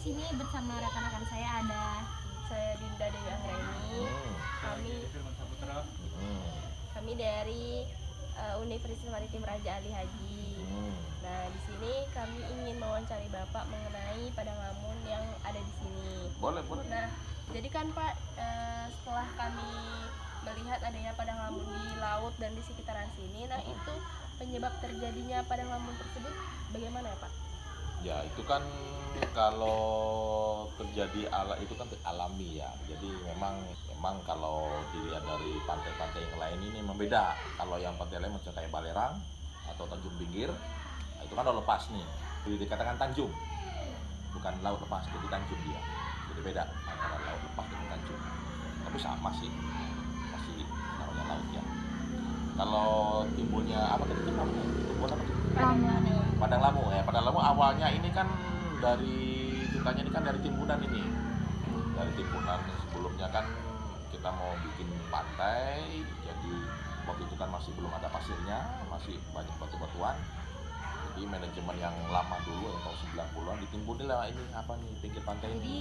sini bersama rekan-rekan saya, ada saya Dinda Dewi Anggraini. Kami dari Universitas Maritim Raja Ali Haji. Nah, di sini kami ingin mewawancari Bapak mengenai Padang Lamun yang ada di sini. Boleh. Nah, jadi kan Pak, setelah kami melihat adanya Padang Lamun di laut dan di sekitaran sini, nah itu penyebab terjadinya Padang Lamun tersebut bagaimana ya Pak? Ya itu kan kalau terjadi itu kan alami ya. Jadi memang kalau dilihat dari pantai-pantai yang lain ini memang beda. Kalau yang pantai lain macam kayak Balerang atau Tanjung Pinggir, itu kan laut lepas nih. Jadi dikatakan Tanjung, bukan laut lepas, jadi Tanjung dia. Jadi beda antara laut lepas dengan Tanjung. Tapi sama sih, masih namanya laut ya. Kalau timbulnya apa tadi namanya? Timbul apa? Padang Lamu ya. Padang Lamu awalnya ini kan dari ceritanya ini kan dari timbunan ini. Dari timbunan sebelumnya kan kita mau bikin pantai, jadi waktu itu kan masih belum ada pasirnya, masih banyak batu-batuan. Jadi manajemen yang lama dulu yang tahun 90-an ditimbun lah ini apa nih pinggir pantai ini. Jadi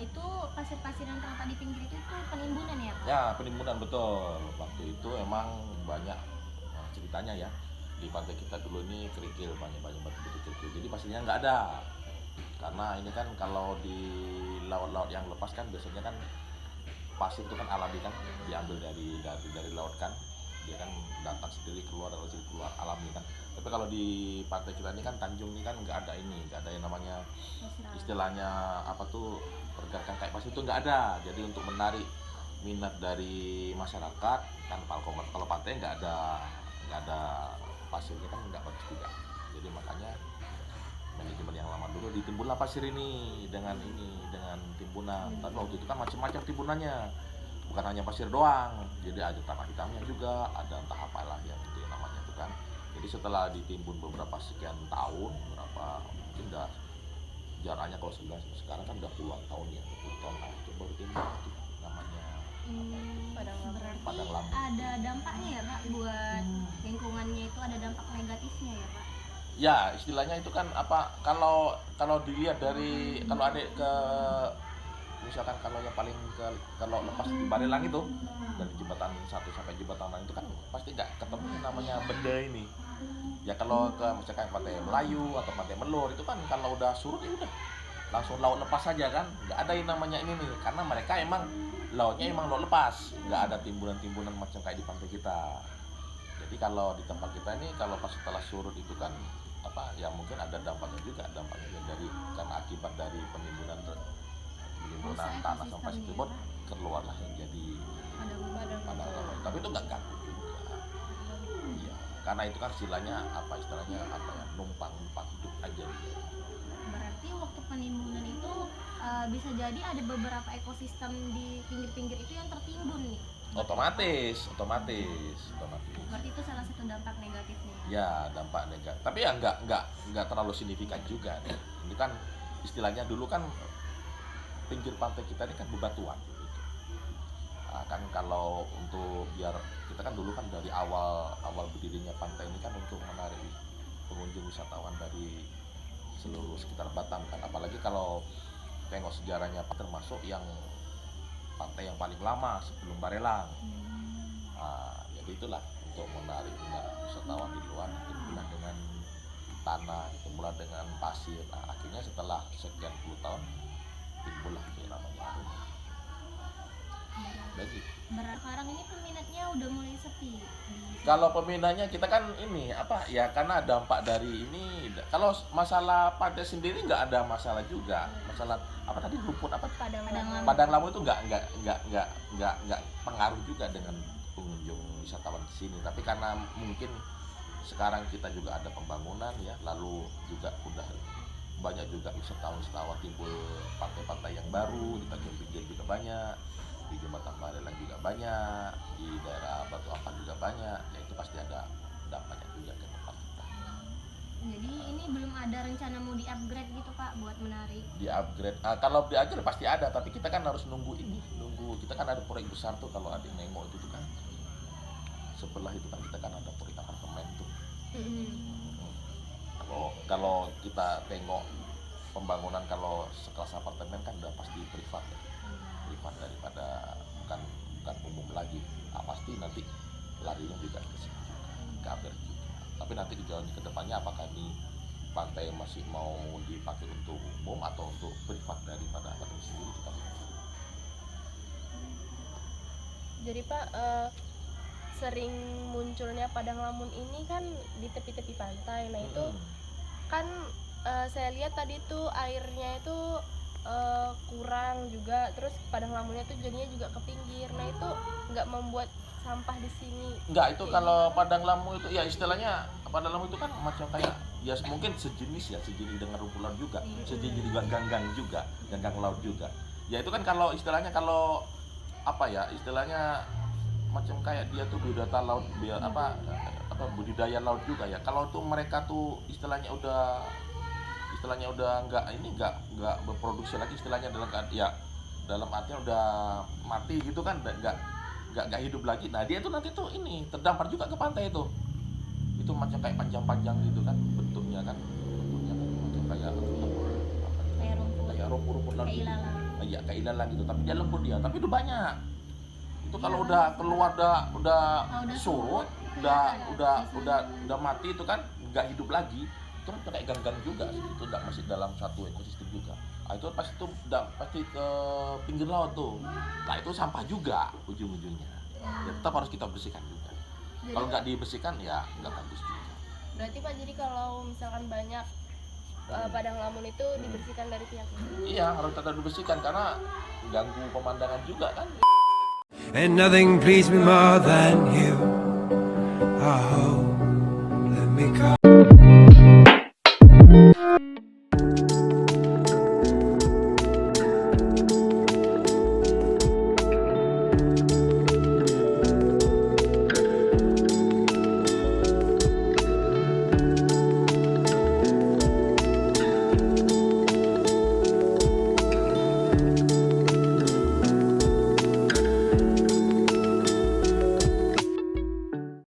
itu pasir-pasir yang terletak di pinggir itu penimbunan ya Pak? Ya, penimbunan betul. Waktu itu emang banyak ceritanya ya. Di pantai kita dulu ini kerikil, banyak batu-batu kerikil. Jadi pasirnya nggak ada. Karena ini kan kalau di laut-laut yang lepas kan biasanya kan pasir itu kan alami kan, diambil dari laut kan. Dia kan datang sendiri keluar alami kan. Tapi kalau di pantai kita ini kan Tanjung ini kan nggak ada yang namanya istilahnya apa tuh pergerakan kayak pasir itu nggak ada. Jadi untuk menarik minat dari masyarakat kan kalau pantai nggak ada pasirnya kan nggak bagus juga. Jadi makanya manajemen yang lama dulu ditimbunlah pasir ini dengan timbunan. Tapi waktu itu kan macam-macam timbunannya, bukan hanya pasir doang. Jadi ada tanah hitamnya juga, ada entah apalah yang itu yang namanya itu kan. Jadi setelah ditimbun beberapa sekian tahun, mungkin udah jaraknya kalau sekarang kan udah puluhan tahun ya, 20 tahun lah itu baru timbun itu namanya. Berarti ada dampaknya ya Pak buat lingkungannya, itu ada dampak negatifnya ya Pak? Ya istilahnya itu kan apa, kalau dilihat dari kalau ada ke misalkan kalau yang paling kalau lepas di Barelang itu dari jembatan 1 sampai jembatan lain itu kan pasti nggak ketemu namanya benda ini ya. Kalau ke misalkan pantai Melayu atau pantai Melur itu kan kalau udah surut ya udah langsung laut lepas saja kan, nggak ada yang namanya ini nih, karena mereka emang lautnya emang laut lepas, nggak ada timbunan-timbunan macam kayak di pantai kita. Jadi kalau di tempat kita ini kalau pas setelah surut itu kan apa ya, mungkin ada dampaknya dari karena akibat dari penimbunan tanah sampai situ pun keluarlah yang jadi padang lamun. Tapi itu nggak ganggu juga. Iya, karena itu kan istilahnya numpang hidup aja gitu. Berarti waktu penimbunan itu bisa jadi ada beberapa ekosistem di pinggir-pinggir itu yang tertimbun nih. Otomatis. Berarti itu salah satu dampak negatifnya. Ya, dampak negatif. Tapi ya nggak terlalu signifikan juga nih. Ini kan istilahnya dulu kan pinggir pantai kita ini kan bebatuan gitu. Nah, kan kalau untuk biar kita kan dulu kan dari awal berdirinya pantai ini kan untuk menarik pengunjung wisatawan dari seluruh sekitar Batam kan, apalagi kalau tengok sejarahnya termasuk yang pantai yang paling lama sebelum Barelang. Nah, jadi itulah untuk menarik minat wisatawan di luar, dimulai dengan tanah, dimulai dengan pasir. Nah, akhirnya setelah sekian puluh tahun timbullah yang namanya aruna. Sekarang ini peminatnya udah mulai sepi. Kalau peminatnya kita kan ini apa ya, karena dampak dari ini. Kalau masalah pantai sendiri nggak ada masalah juga. Masalah apa tadi rumput apa? Padang Lamu itu nggak pengaruh juga dengan pengunjung wisatawan di sini. Tapi karena mungkin sekarang kita juga ada pembangunan ya, lalu juga udah banyak juga wisatawan timbul pantai-pantai yang baru, di Tanjung Pinggir juga banyak, di Jembatan Barelang juga banyak, di daerah Batu Ampar juga banyak. Ya itu pasti ada dampaknya juga ke tempat kita. Jadi ini belum ada rencana mau di-upgrade gitu Pak buat menarik? Di-upgrade, kalau di-upgrade pasti ada, tapi kita kan harus nunggu kita kan ada proyek besar tuh, kalau adik nengok itu tuh kan sebelah itu kan kita kan ada proyek apartemen tuh. Kalau kita tengok pembangunan kalau sekelas apartemen kan udah pasti privat ya. Privat daripada bukan umum lagi. Pasti nanti larinya juga ke situ juga, kabar juga. Tapi nanti di jalan ke depannya apakah ini pantai masih mau dipakai untuk umum atau untuk privat daripada apartemen sendiri kita belum tahu. Jadi Pak, sering munculnya padang lamun ini kan di tepi-tepi pantai. Nah itu kan saya lihat tadi tuh airnya itu kurang juga, terus padang lamunnya tuh jadinya juga ke pinggir. Nah itu nggak membuat sampah di sini? Enggak, itu kalau padang lamu itu ya istilahnya padang lamu itu kan macam kayak ya mungkin sejenis dengan rumput laut juga, sejenis juga ganggang laut juga. Ya itu kan kalau istilahnya kalau apa ya istilahnya macam kayak dia tuh biodata laut budidaya laut juga ya. Kalau tuh mereka tuh istilahnya udah nggak berproduksi lagi istilahnya dalam artinya udah mati gitu kan, nggak hidup lagi. Nah dia tuh nanti tuh ini terdampar juga ke pantai itu macam kayak panjang-panjang gitu kan bentuknya kan macam kayak rumput laut gitu. Iya kayak ilalang gitu, tapi dia lembut dia, tapi itu banyak. Itu kalau udah keluar udah surut, udah mati itu kan nggak hidup lagi. Itu kan kayak ganggang juga sih, itu udah masih dalam satu ekosistem juga. Nah, itu pasti ke pinggir laut tuh. Nah itu sampah juga ujung-ujungnya. Ya, tetap harus kita bersihkan juga. Kalau nggak dibersihkan ya nggak bagus juga. Berarti Pak, jadi kalau misalkan banyak padang lamun itu dibersihkan dari pihak ini? Iya, harus tetap dibersihkan karena ganggu pemandangan juga kan. And nothing pleased me more than you. Oh.